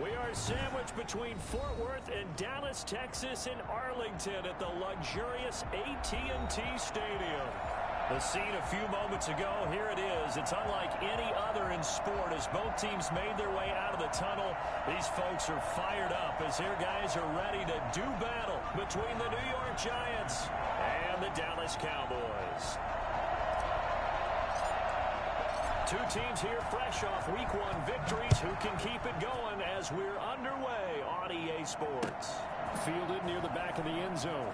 We are sandwiched between Fort Worth and Dallas, Texas, and Arlington at the luxurious AT&T Stadium. The scene a few moments ago, here it is. It's unlike any other in sport as both teams made their way out of the tunnel. These folks are fired up as their guys are ready to do battle between the New York Giants and the Dallas Cowboys. Two teams here fresh off Week 1 victories who can keep it going as we're underway on EA Sports. Fielded near the back of the end zone.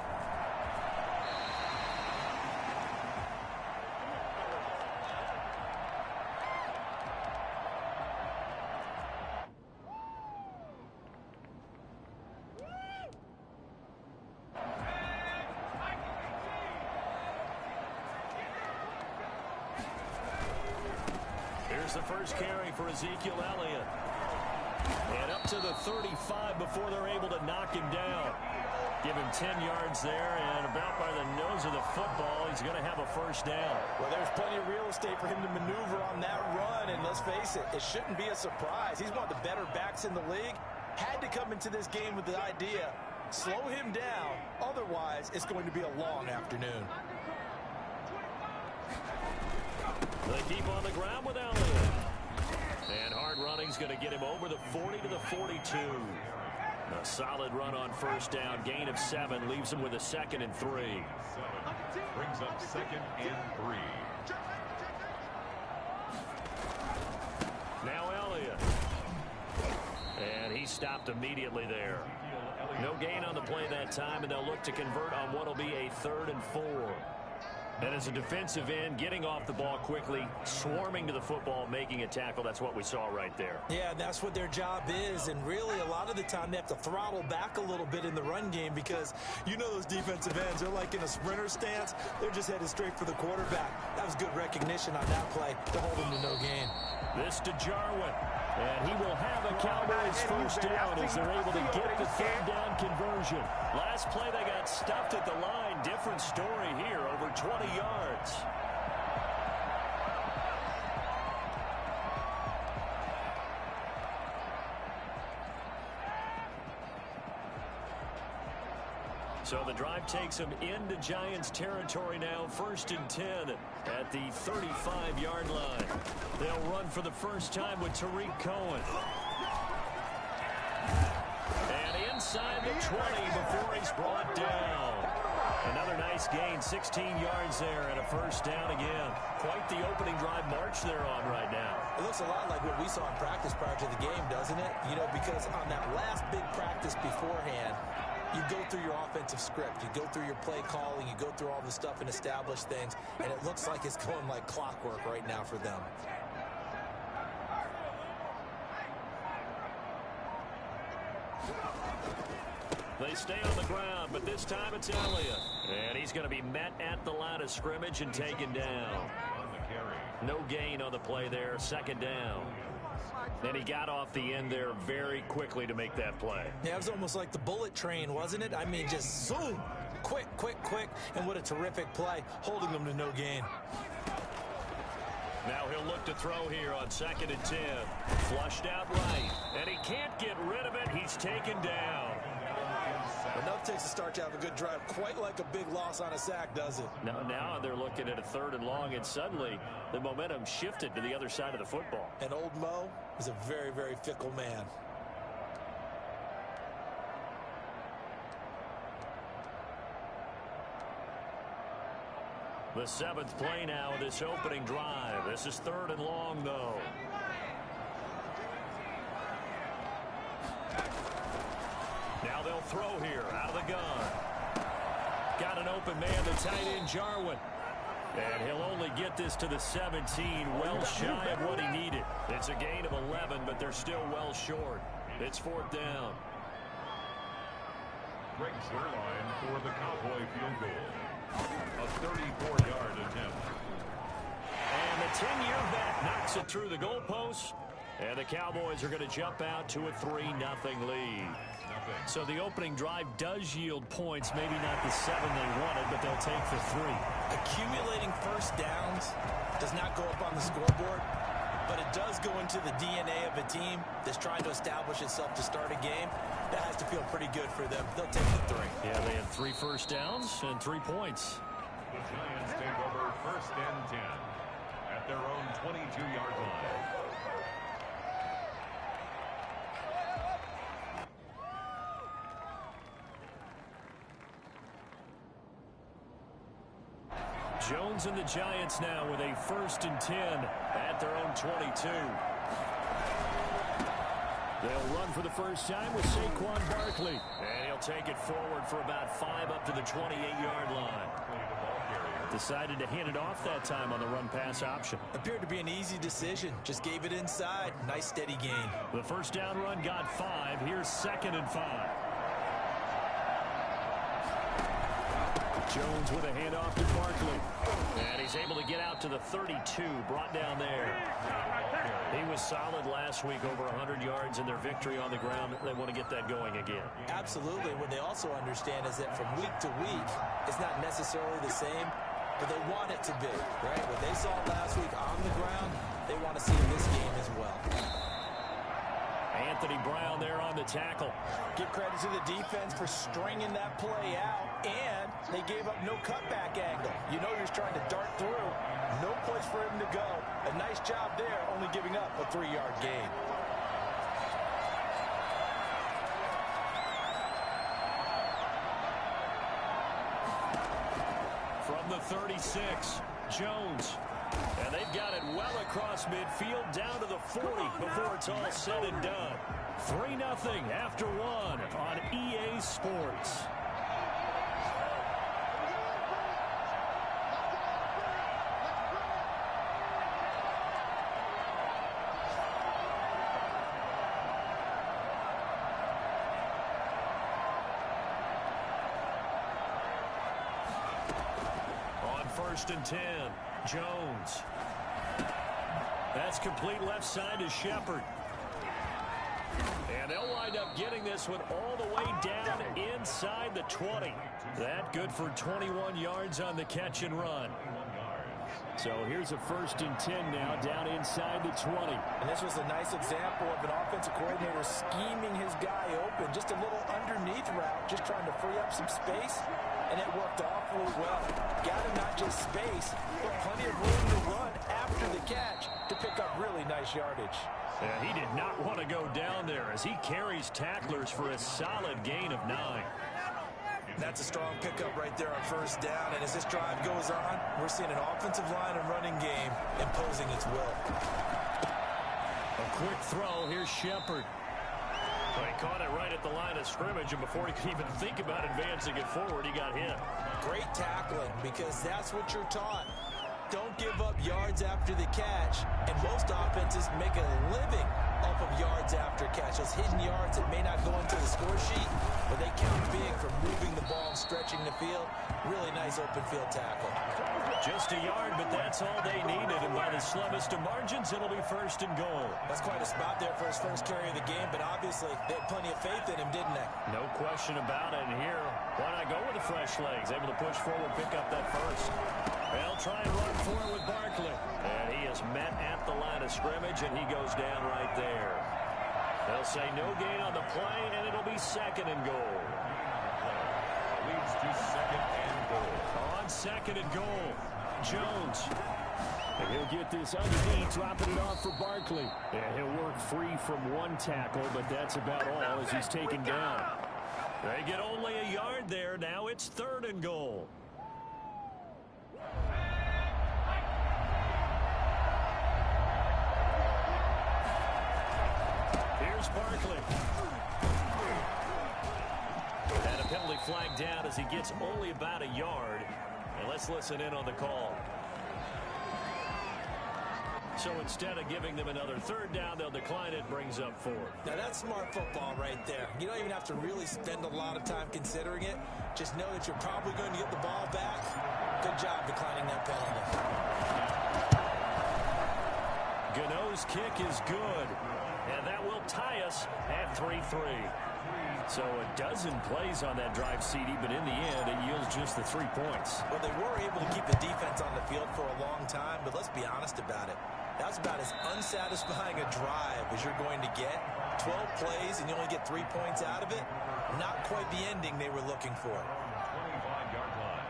The first carry for Ezekiel Elliott. And up to the 35 before they're able to knock him down. Give him 10 yards there, and about by the nose of the football, he's going to have a first down. Well, there's plenty of real estate for him to maneuver on that run, and let's face it, it shouldn't be a surprise. He's one of the better backs in the league. Had to come into this game with the idea, slow him down, otherwise it's going to be a long afternoon. They keep on the ground with Elliott. And hard running's going to get him over the 40 to the 42. A solid run on first down. Gain of 7 leaves him with a 2nd and 3. Brings up 2nd and 3. Now Elliott. And he stopped immediately there. No gain on the play that time, and they'll look to convert on what will be a 3rd and 4. And as a defensive end, getting off the ball quickly, swarming to the football, making a tackle, that's what we saw right there. Yeah, that's what their job is, and really a lot of the time they have to throttle back a little bit in the run game because you know those defensive ends, they're like in a sprinter stance. They're just headed straight for the quarterback. That was good recognition on that play to hold him to no gain. This to Jarwin. And he will have a Cowboys first down as they're able to get the 3rd down conversion. Last play they got stuffed at the line. Different story here, over 20 yards. So the drive takes them into Giants territory now, 1st and 10 at the 35-yard line. They'll run for the first time with Tariq Cohen. And inside the 20 before he's brought down. Another nice gain, 16 yards there and a first down again. Quite the opening drive march they're on right now. It looks a lot like what we saw in practice prior to the game, doesn't it? You know, because on that last big practice beforehand, you go through your offensive script, you go through your play calling, you go through all the stuff and establish things, and it looks like it's going like clockwork right now for them. They stay on the ground, but this time it's Elliott. And he's going to be met at the line of scrimmage and taken down. No gain on the play there, 2nd down. And he got off the end there very quickly to make that play. Yeah, it was almost like the bullet train, wasn't it? I mean, just zoom, quick, and what a terrific play, holding them to no gain. Now he'll look to throw here on 2nd and 10. Flushed out right, and he can't get rid of it. He's taken down. Enough takes to start to have a good drive, quite like a big loss on a sack, does it? Now they're looking at a 3rd and long, and suddenly the momentum shifted to the other side of the football. And old Mo is a very, very fickle man. The 7th play now of this opening drive. This is 3rd and long, though. Now they'll throw here out of the gun. Got an open man, the tight end Jarwin. And he'll only get this to the 17, well shy of what he needed. It's a gain of 11, but they're still well short. It's 4th down. Greg Zuerlein for the Cowboy field goal. A 34-yard attempt. And the 10-year vet knocks it through the goalpost. And the Cowboys are going to jump out to a 3-0 lead. So the opening drive does yield points, maybe not the 7 they wanted, but they'll take the 3. Accumulating first downs does not go up on the scoreboard. but it does go into the DNA of a team that's trying to establish itself to start a game. That has to feel pretty good for them. They'll take the 3. Yeah, they had 3 first downs and 3 points. The Giants take over 1st and 10 at their own 22-yard line. Jones and the Giants now with a 1st and 10 at their own 22. They'll run for the first time with Saquon Barkley. And he'll take it forward for about 5 up to the 28-yard line. Decided to hand it off that time on the run-pass option. Appeared to be an easy decision. Just gave it inside. Nice steady gain. The first down run got 5. Here's 2nd and 5. Jones with a handoff to Barkley. And he's able to get out to the 32, brought down there. He was solid last week, over 100 yards in their victory on the ground. They want to get that going again. Absolutely. What they also understand is that from week to week, it's not necessarily the same, but they want it to be, right? What they saw last week on the ground, they want to see in this game as well. Anthony Brown there on the tackle. Give credit to the defense for stringing that play out, and they gave up no cutback angle. You know you're trying to dart through. No place for him to go. A nice job there, only giving up a 3-yard gain. From the 36, Jones. And they've got it well across midfield down to the 40 before it's all said and done. 3-0 after 1 on EA Sports. On 1st and 10. Jones. That's complete left side to Shepard. And they'll wind up getting this one all the way down inside the 20. That good for 21 yards on the catch and run. So here's a 1st and 10 now down inside the 20. And this was a nice example of an offensive coordinator scheming his guy open. Just a little underneath route, just trying to free up some space. And it worked awfully well. Got him not just space, but plenty of room to run after the catch to pick up really nice yardage. Yeah, he did not want to go down there as he carries tacklers for a solid gain of 9. That's a strong pickup right there on 1st down. And as this drive goes on, we're seeing an offensive line and running game imposing its will. A quick throw. Here's Shepard. Well, he caught it right at the line of scrimmage, and before he could even think about advancing it forward, he got hit. Great tackling, because that's what you're taught. Don't give up yards after the catch, and most offenses make a living off of yards after catch. Those hidden yards that may not go into the score sheet, but they count big for moving the ball and stretching the field. Really nice open field tackle. Just a yard, but that's all they needed, and by the slimmest of margins, it'll be 1st and goal. That's quite a spot there for his first carry of the game, but obviously they had plenty of faith in him, didn't they? No question about it, and here, why not go with the fresh legs? Able to push forward, pick up that first. They'll try and run for it with Barkley. And he is met at the line of scrimmage, and he goes down right there. They'll say no gain on the play, and it'll be 2nd and goal. Leads to 2nd and goal. On 2nd and goal, Jones. And he'll get this underneath, dropping it off for Barkley. And he'll work free from one tackle, but that's about all as he's taken down. They get only a yard there. Now it's 3rd and goal. Here's Barkley. And a penalty flag down as he gets only about a yard. And let's listen in on the call. So instead of giving them another 3rd down, they'll decline it, brings up 4. Now that's smart football right there. You don't even have to really spend a lot of time considering it. Just know that you're probably going to get the ball back. Good job declining that penalty. Gano's kick is good. And that will tie us at 3-3. So a dozen plays on that drive, CD, but in the end, it yields just the 3 points. Well, they were able to keep the defense on the field for a long time, but let's be honest about it. That's about as unsatisfying a drive as you're going to get. 12 plays and you only get 3 points out of it. Not quite the ending they were looking for. 25-yard line.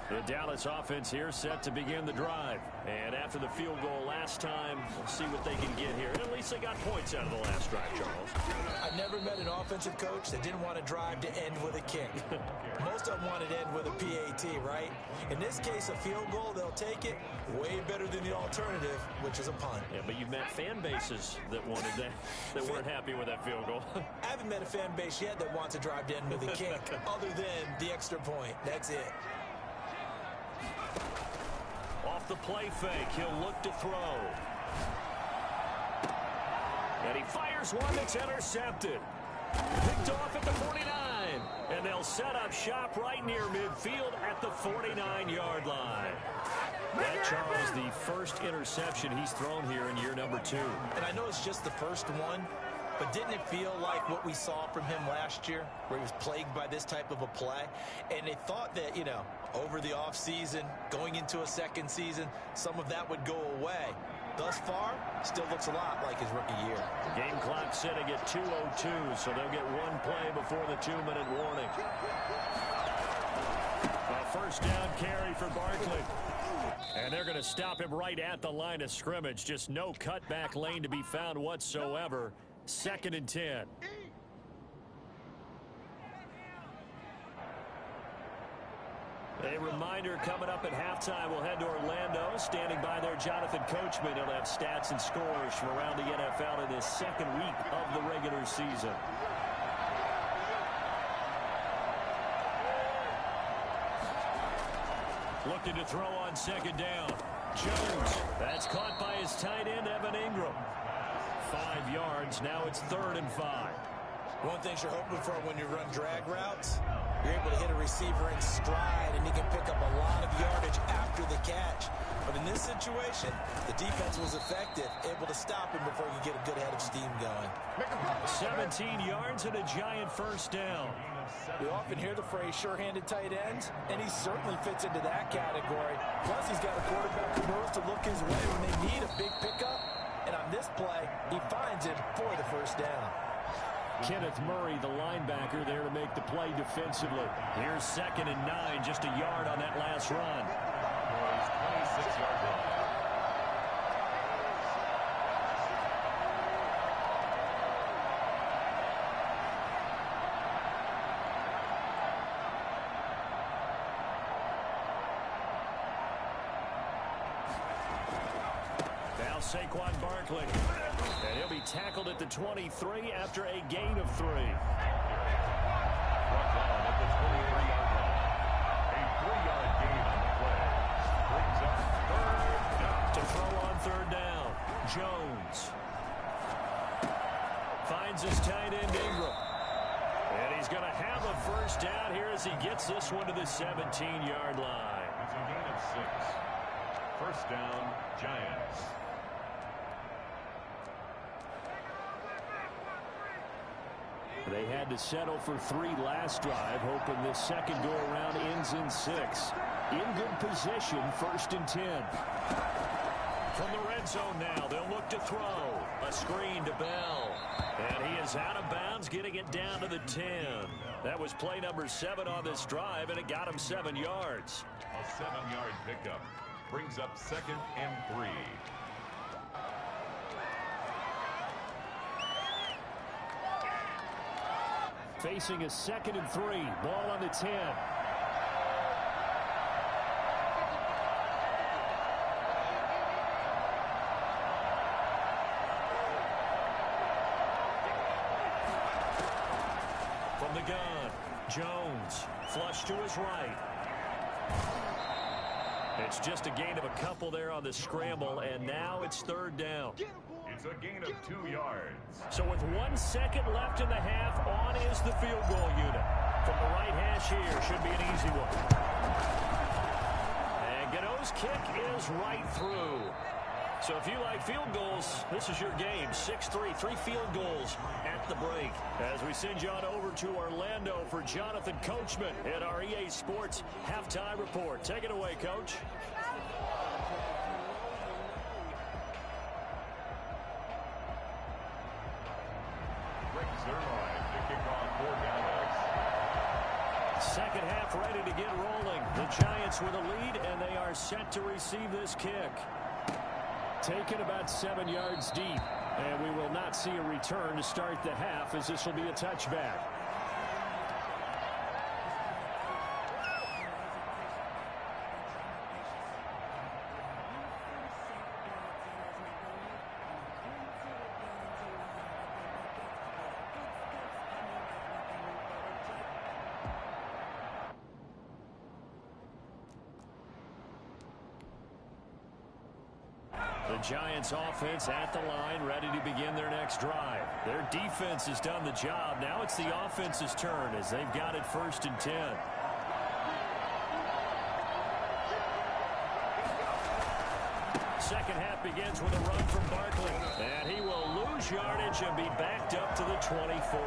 The Dallas offense here set to begin the drive. And after the field goal last time, we'll see what they can get here. And at least they got points out of the last drive, Charles. I've never met an offensive coach that didn't want to drive to end with a kick. Most of them wanted to end with a PAT, right? In this case, a field goal, they'll take it. Way better than the alternative, which is a punt. Yeah, but you've met fan bases that wanted that weren't happy with that field goal. I haven't met a fan base yet that wants to drive to end with a kick, other than the extra point. That's it. Off the play fake, he'll look to throw. And he fires one that's intercepted. Picked off at the 49. And they'll set up shop right near midfield at the 49-yard line. That, Charles, the first interception he's thrown here in year number 2. And I know it's just the first one, but didn't it feel like what we saw from him last year, where he was plagued by this type of a play? And they thought that, you know, over the offseason, going into a second season, some of that would go away. Thus far, still looks a lot like his rookie year. Game clock sitting at 2:02, so they'll get one play before the 2-minute warning. A first down carry for Barkley. And they're going to stop him right at the line of scrimmage. Just no cutback lane to be found whatsoever. 2nd and 10. A reminder coming up at halftime. We'll head to Orlando. Standing by there, Jonathan Coachman. He'll have stats and scores from around the NFL in this second week of the regular season. Looking to throw on 2nd down. Jones. That's caught by his tight end, Evan Ingram. 5 yards. Now it's 3rd and 5. One thing you're hoping for when you run drag routes, you're able to hit a receiver in stride, and he can pick up a lot of yardage after the catch. But in this situation, the defense was effective, able to stop him before you get a good head of steam going. 17 yards and a giant first down. We often hear the phrase sure-handed tight ends, and he certainly fits into that category. Plus, he's got a quarterback who knows to look his way when they need a big pickup. And on this play, he finds him for the first down. Kenneth Murray, the linebacker, there to make the play defensively. Here's 2nd and 9, just a yard on that last run. 26-yard line. Now Saquon Barkley. And he'll be tackled at the 23 after a gain of 3. Brought down at the 23-yard line. A 3-yard gain on the play. Brings up 3rd down. To throw on 3rd down. Jones. Finds his tight end, Ingram. And he's going to have a first down here as he gets this one to the 17-yard line. It's a gain of 6. First down, Giants. They had to settle for 3 last drive, hoping this second go-around ends in 6. In good position, 1st and 10. From the red zone now, they'll look to throw. A screen to Bell. And he is out of bounds, getting it down to the 10. That was play number 7 on this drive, and it got him 7 yards. A 7-yard pickup. Brings up 2nd and 3. Facing a 2nd and 3. Ball on the 10. From the gun, Jones. Flush to his right. It's just a gain of a couple there on the scramble, and now it's 3rd down. It's a gain of 2 yards. So with 1 second left in the half, on is the field goal unit. From the right hash here, should be an easy one. And His kick is right through. So if you like field goals, this is your game. 6-3, 3 field goals at the break. As we send you on over to Orlando for Jonathan Coachman at our EA Sports Halftime Report. Take it away, Coach. Rick Zerline to kick off for Dallas. Second half ready to get rolling. The Giants with a lead, and they are set to receive this kick. Taken about 7 yards deep, and we will not see a return to start the half, as this will be a touchback. The Giants offense at the line, ready to begin their next drive. Their defense has done the job. Now it's the offense's turn as they've got it 1st and 10. Second half begins with a run from Barkley. And he will lose yardage and be backed up to the 24.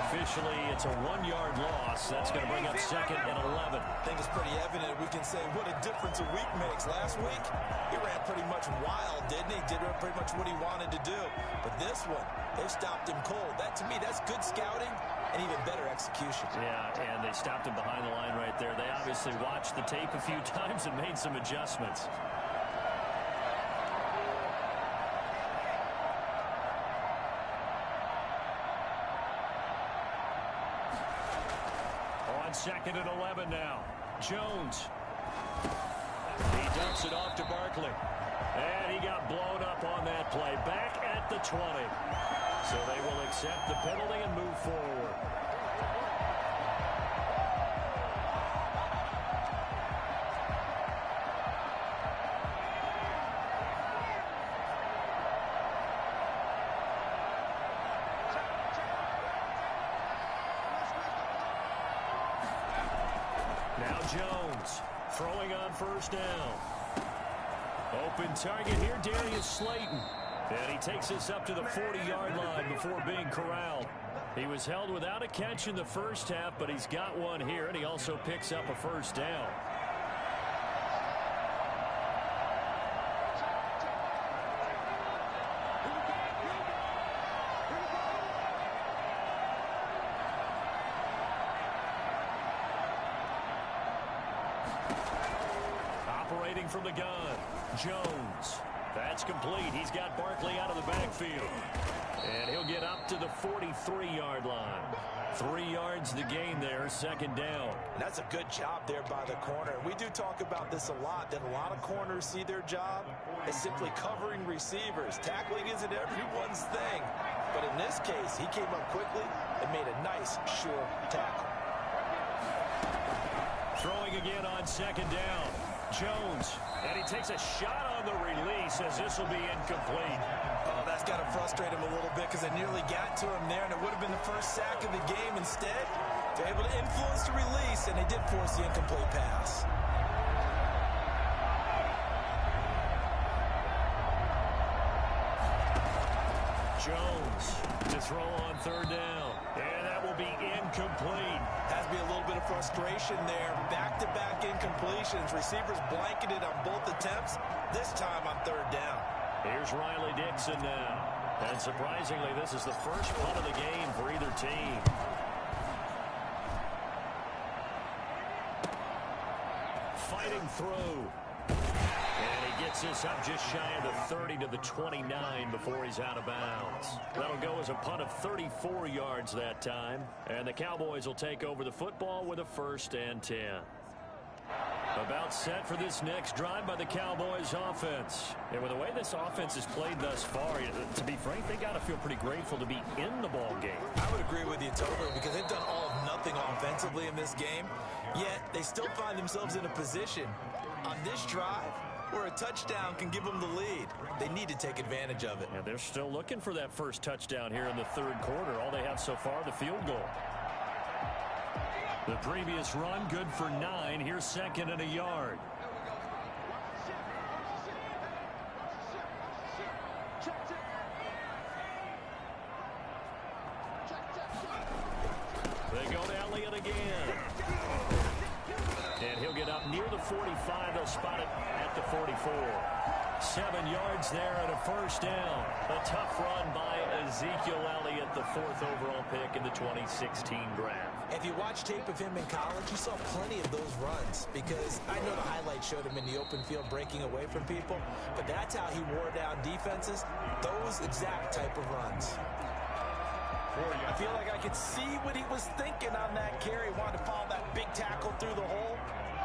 Officially, it's a 1-yard loss. That's going to bring up 2nd and 11. I think it's pretty evident we can say what a difference a week makes. Last week, he ran pretty much wild, didn't he? Did pretty much what he wanted to do. But this one, they stopped him cold. That, to me, that's good scouting and even better execution. Yeah, and they stopped him behind the line right there. They obviously watched the tape a few times and made some adjustments. On 2nd and 11 now. Jones. He dumps it off to Barkley. And he got blown up on that play. Back at the 20. So they will accept the penalty and move forward. Now Jones throwing on 1st down. Open target here, Darius Slayton. And he takes this up to the 40-yard line before being corralled. He was held without a catch in the first half, but he's got one here, and he also picks up a 1st down. Operating from the gun, Jones. That's complete. He's got Barkley out of the backfield. And he'll get up to the 43-yard line. 3 yards the gain there, 2nd down. And that's a good job there by the corner. We do talk about this a lot, that a lot of corners see their job as simply covering receivers. Tackling isn't everyone's thing. But in this case, he came up quickly and made a nice, sure tackle. Throwing again on 2nd down. Jones, and he takes a shot on the release as this will be incomplete. Oh, that's got to frustrate him a little bit because it nearly got to him there, and it would have been the first sack of the game. Instead, they're able to influence the release, and they did force the incomplete pass. Jones to throw on 3rd down, and that will be incomplete. Has to be a little bit of frustration there. Back-to-back incompletions. Receivers blanketed on both attempts, this time on 3rd down. Here's Riley Dixon now. And surprisingly, this is the first punt of the game for either team. Fighting through. And he gets this up just shy of the 30 to the 29 before he's out of bounds. That'll go as a punt of 34 yards that time. And the Cowboys will take over the football with a 1st and 10. About set for this next drive by the Cowboys offense. And with the way this offense has played thus far, to be frank, they got to feel pretty grateful to be in the ball game. I would agree with you totally because they've done all of nothing offensively in this game. Yet they still find themselves in a position on this drive where a touchdown can give them the lead. They need to take advantage of it. And they're still looking for that first touchdown here in the 3rd quarter. All they have so far, the field goal. The previous run, good for 9. Here's 2nd and a yard. 45. They'll spot it at the 44. 7 yards there and a first down. A tough run by Ezekiel Elliott, the 4th overall pick in the 2016 draft. If you watch tape of him in college, you saw plenty of those runs, because I know the highlights showed him in the open field breaking away from people, but that's how he wore down defenses, those exact type of runs. I feel like I could see what he was thinking on that carry. Wanted to follow that big tackle through the hole.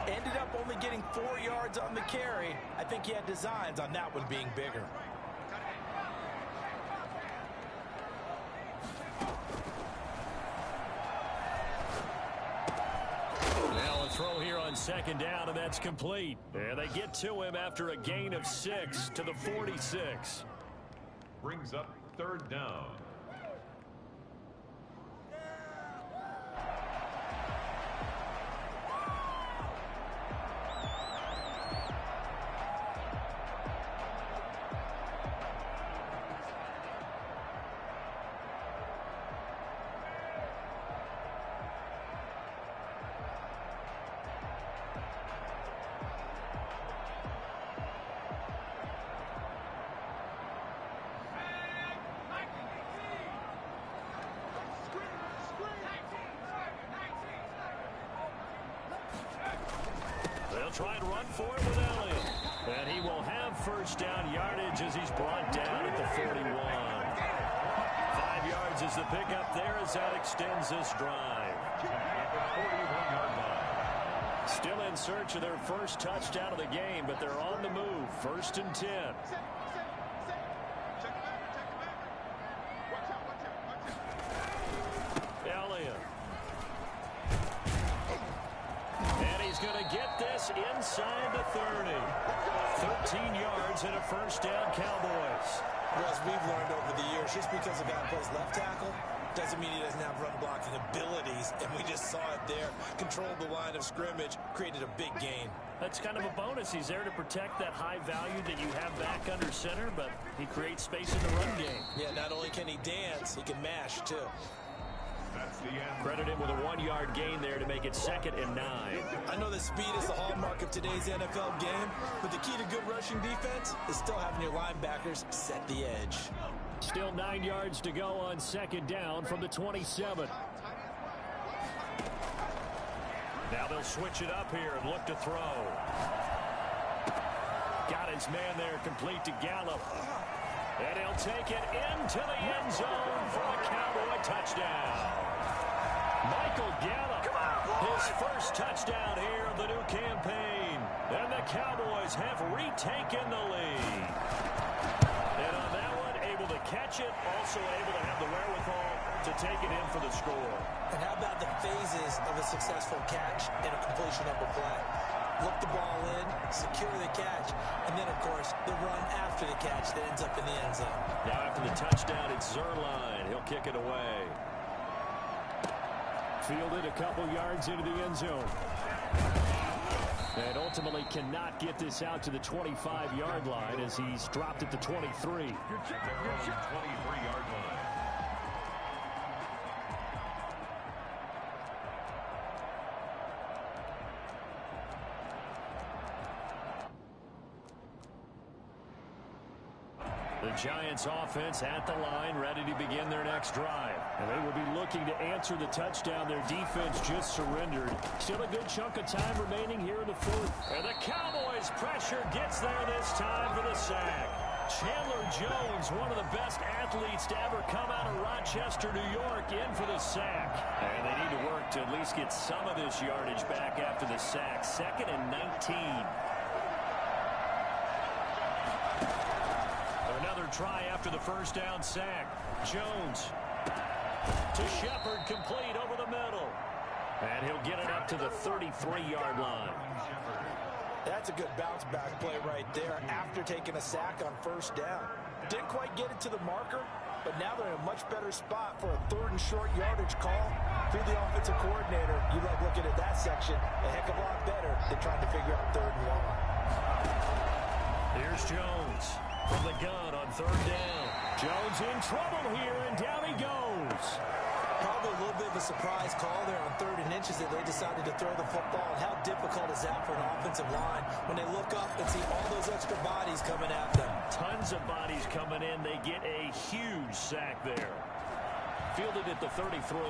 Ended up only getting 4 yards on the carry. I think he had designs on that one being bigger. Now a throw here on 2nd down, and that's complete. And they get to him after a gain of 6 to the 46. Brings up 3rd down. Try and run for it with Elliott. And he will have first down yardage as he's brought down at the 41. 5 yards is the pickup there as that extends this drive. Still in search of their first touchdown of the game, but they're on the move. 1st and 10. Elliott. And he's going to get this inside the 30. 13 yards and a first down, Cowboys. Well, as we've learned over the years, just because a guy plays left tackle doesn't mean he doesn't have run blocking abilities, and we just saw it there. Controlled the line of scrimmage, created a big gain. That's kind of a bonus. He's there to protect that high value that you have back under center, but he creates space in the run game. Yeah, not only can he dance, he can mash, too. Credit him with a 1-yard gain there to make it 2nd and 9. I know that speed is the hallmark of today's NFL game, but the key to good rushing defense is still having your linebackers set the edge. Still 9 yards to go on 2nd down from the 27. Now they'll switch it up here and look to throw. Got his man there, complete to Gallup. And he'll take it into the end zone for a Cowboy touchdown. Michael Gallup, his first touchdown here of the new campaign. And the Cowboys have retaken the lead. And on that one, able to catch it, also able to have the wherewithal to take it in for the score. And how about the phases of a successful catch and a completion of a play? Look the ball in, secure the catch, and then, of course, the run after the catch that ends up in the end zone. Now after the touchdown, it's Zuerlein. He'll kick it away. Fielded a couple yards into the end zone. And ultimately cannot get this out to the 25-yard line as he's dropped at the 23. They're on the 23-yard line. The Giants offense at the line, ready to begin their next drive. And they will be looking to answer the touchdown their defense just surrendered. Still a good chunk of time remaining here in the 4th. And the Cowboys pressure gets there this time for the sack. Chandler Jones, one of the best athletes to ever come out of Rochester, New York, in for the sack. And they need to work to at least get some of this yardage back after the sack. 2nd and 19. Another try after the first down sack. Jones to Shepard, complete over the middle. And he'll get it up to the 33-yard line. That's a good bounce back play right there after taking a sack on first down. Didn't quite get it to the marker, but now they're in a much better spot for a 3rd and short yardage call. If you're the offensive coordinator, you like looking at that section a heck of a lot better than trying to figure out 3rd and long. Here's Jones from the gun on 3rd down. Jones in trouble here, and down he goes. Probably a little bit of a surprise call there on 3rd and inches that they decided to throw the football. And how difficult is that for an offensive line when they look up and see all those extra bodies coming at them? Tons of bodies coming in. They get a huge sack there. Fielded at the 33.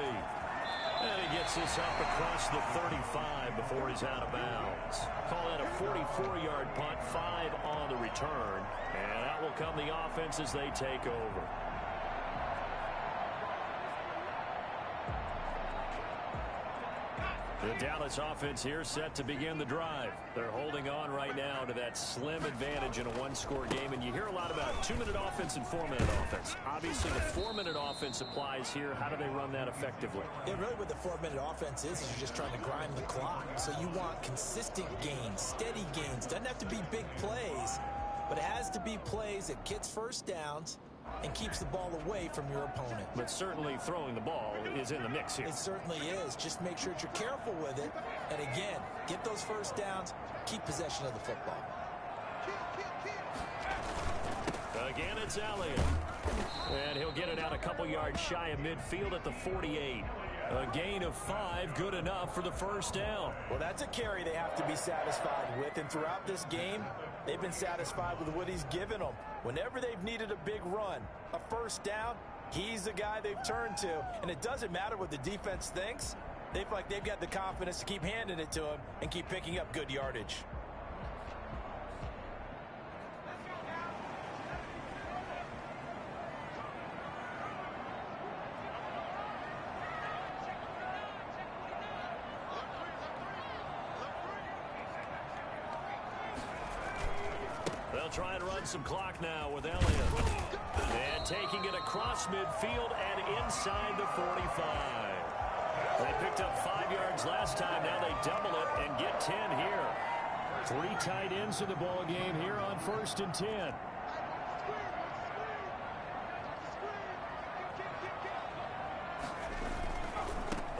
And he gets this up across the 35 before he's out of bounds. Call that a 44-yard punt, 5 on the return. And that will come the offense as they take over. The Dallas offense here set to begin the drive. They're holding on right now to that slim advantage in a one-score game. And you hear a lot about 2-minute offense and 4-minute offense. Obviously, the 4-minute offense applies here. How do they run that effectively? Yeah, really what the 4-minute offense is you're just trying to grind the clock. So you want consistent gains, steady gains. Doesn't have to be big plays, but it has to be plays that gets first downs and keeps the ball away from your opponent. But certainly throwing the ball is in the mix here. It certainly is. Just make sure that you're careful with it. And again, get those first downs, keep possession of the football. Again, it's Elliott. And he'll get it out a couple yards shy of midfield at the 48. A gain of 5, good enough for the first down. Well, that's a carry they have to be satisfied with. And throughout this game, they've been satisfied with what he's given them. Whenever they've needed a big run, a first down, he's the guy they've turned to. And it doesn't matter what the defense thinks. They feel like they've got the confidence to keep handing it to him and keep picking up good yardage. They'll try and run some clock now with Elliott. And taking it across midfield and inside the 45. They picked up 5 yards last time. Now they double it and get 10 here. 3 tight ends in the ball game here on 1st and 10.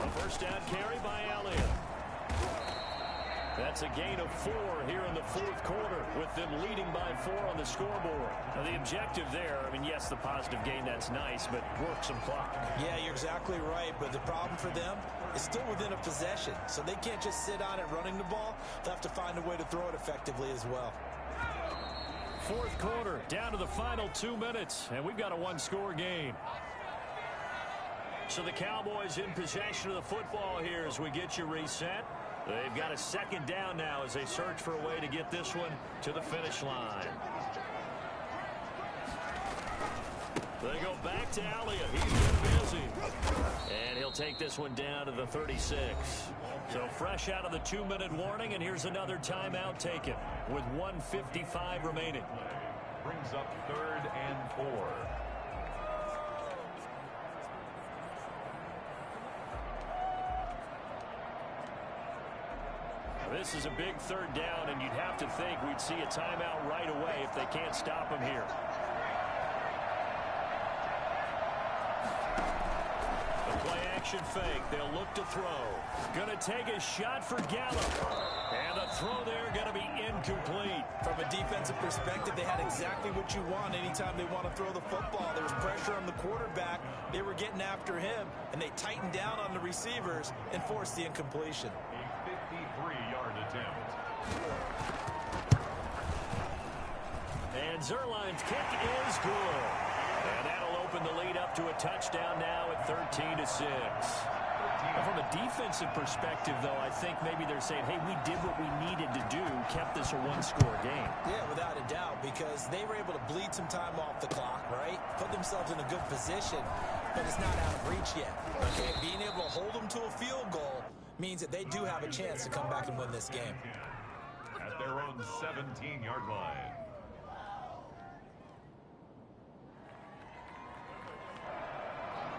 A first down carry by Elliott. That's a gain of 4 here in the 4th quarter with them leading by 4 on the scoreboard. Now the objective there, I mean, yes, the positive gain, that's nice, but work some clock. Yeah, you're exactly right, but the problem for them is still within a possession, so they can't just sit on it running the ball. They'll have to find a way to throw it effectively as well. 4th quarter, down to the final 2 minutes, and we've got a one-score game. So the Cowboys in possession of the football here as we get you reset. They've got a second down now as they search for a way to get this one to the finish line. They go back to Elliott. He's been busy. And he'll take this one down to the 36. So fresh out of the 2-minute warning, and here's another timeout taken with 1:55 remaining. Brings up 3rd and 4. This is a big 3rd down, and you'd have to think we'd see a timeout right away if they can't stop him here. The play-action fake. They'll look to throw. Going to take a shot for Gallup. And the throw there going to be incomplete. From a defensive perspective, they had exactly what you want anytime they want to throw the football. There was pressure on the quarterback. They were getting after him, and they tightened down on the receivers and forced the incompletion. 53-yard attempt. And Zuerlein's kick is good. And that'll open the lead up to a touchdown now at 13-6. From a defensive perspective, though, I think maybe they're saying, hey, we did what we needed to do, kept this a one-score game. Yeah, without a doubt, because they were able to bleed some time off the clock, right? Put themselves in a good position, but it's not out of reach yet. Okay, being able to hold them to a field goal means that they do have a chance to come back and win this game. At their own 17-yard line.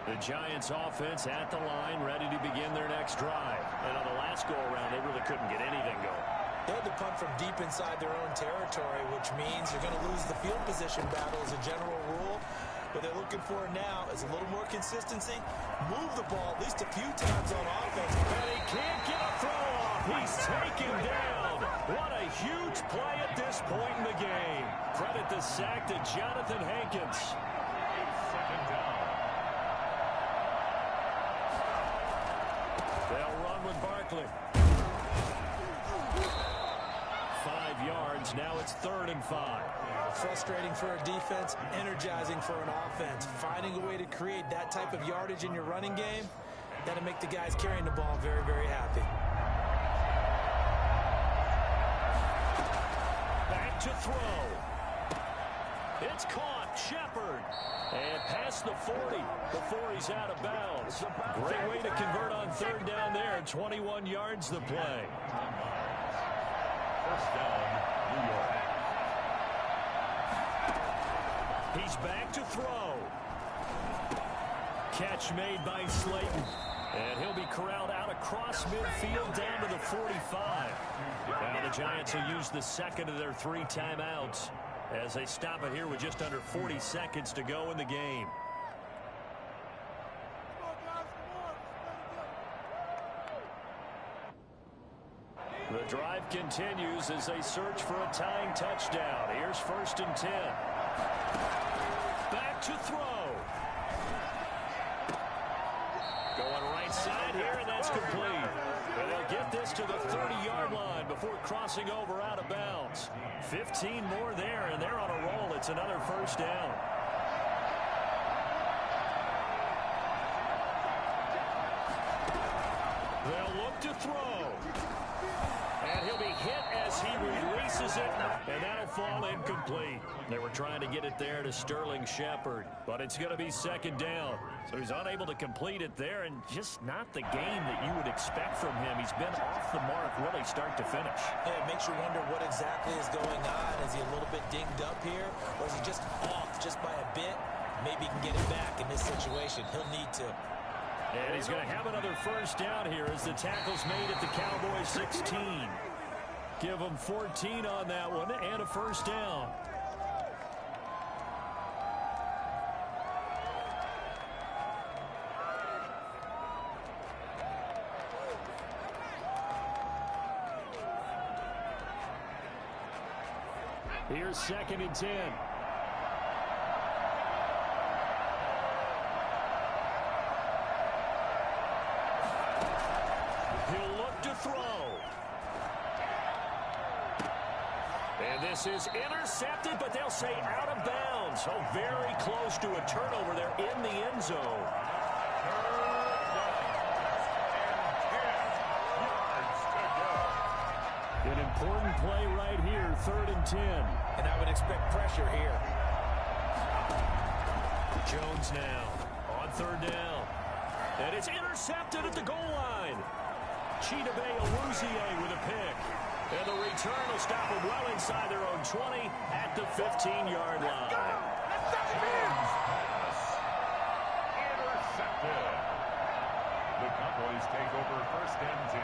The Giants offense at the line, ready to begin their next drive. And on the last go-around, they really couldn't get anything going. They had to punt from deep inside their own territory, which means you're going to lose the field position battle as a general rule. What they're looking for now is a little more consistency. Move the ball at least a few times on offense. And he can't get a throw off. He's taken down. What a huge play at this point in the game. Credit the sack to Jonathan Hankins. Second down. Barkley. 5 yards. Now it's 3rd and 5. Frustrating for a defense, energizing for an offense. Finding a way to create that type of yardage in your running game, that'll make the guys carrying the ball very, very happy. Back to throw. It's caught. Shepard. And past the 40 before he's out of bounds. Great way to convert on 3rd down there. 21 yards the play. 1st down, New York. He's back to throw. Catch made by Slayton. And he'll be corralled out across midfield down to the 45. Now the Giants will use the 2nd of their 3 timeouts as they stop it here with just under 40 seconds to go in the game. The drive continues as they search for a tying touchdown. Here's 1st and 10. Back to throw. Going right side here, and that's complete. And they'll get this to the 30-yard line before crossing over out of bounds. 15 more there, and they're on a roll. It's another 1st down. They'll look to throw. And he'll be hit as he releases it, and that'll fall incomplete. They were trying to get it there to Sterling Shepard, but it's going to be 2nd down. So he's unable to complete it there, and just not the game that you would expect from him. He's been off the mark really start to finish. Yeah, it makes you wonder what exactly is going on. Is he a little bit dinged up here, or is he just off just by a bit? Maybe he can get it back in this situation. He'll need to. And he's going to have another 1st down here as the tackle's made at the Cowboys 16. Give them 14 on that one and a 1st down. Here's 2nd and 10. He'll look to throw. And this is intercepted, but they'll say out of bounds. So very close to a turnover there in the end zone. An important play right here, 3rd and 10. And I would expect pressure here. Jones now on 3rd down. And it's intercepted at the goal line. Chidobe Awuzie with a pick. And the return will stop them well inside their own 20 at the 15-yard line. Intercepted. The Cowboys take over 1st and 10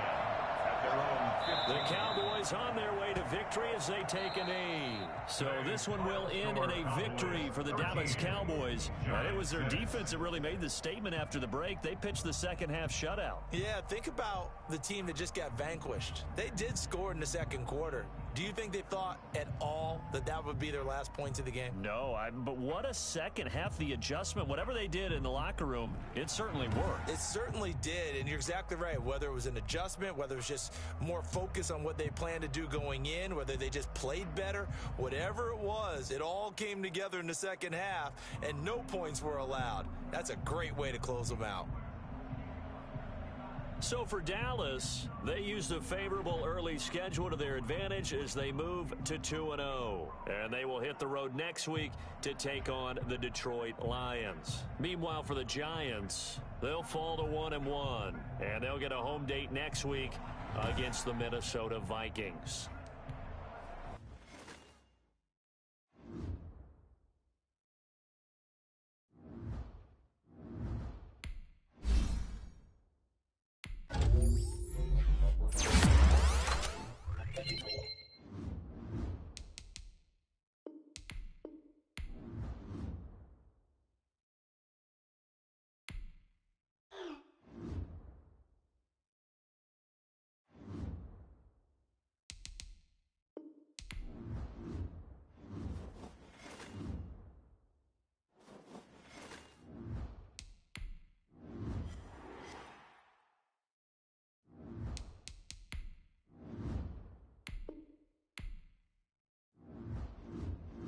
at their own 15. The Cowboys on their way to victory as they take a knee. So this one will end in a victory for the Dallas Cowboys. And it was their defense that really made the statement after the break. They pitched the 2nd half shutout. Yeah, think about the team that just got vanquished. They did score in the 2nd quarter. Do you think they thought at all that that would be their last points of the game? No, but what a 2nd half. The adjustment, whatever they did in the locker room, it certainly worked. It certainly did, and you're exactly right. Whether it was an adjustment, whether it was just more focus on what they planned to do going in, whether they just played better, whatever it was, it all came together in the 2nd half, and no points were allowed. That's a great way to close them out. So for Dallas, they used a favorable early schedule to their advantage as they move to 2-0. And they will hit the road next week to take on the Detroit Lions. Meanwhile, for the Giants, they'll fall to 1-1. And they'll get a home date next week against the Minnesota Vikings.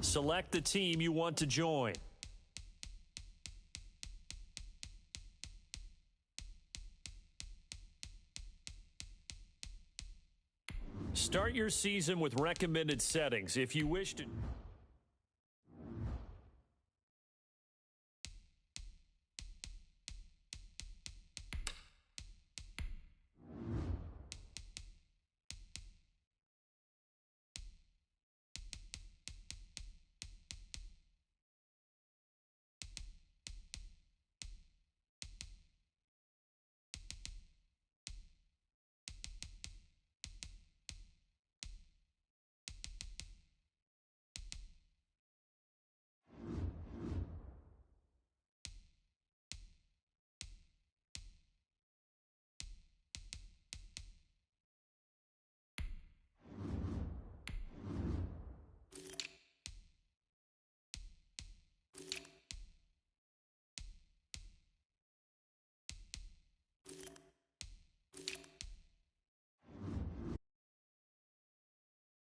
Select the team you want to join. Start your season with recommended settings. If you wish to...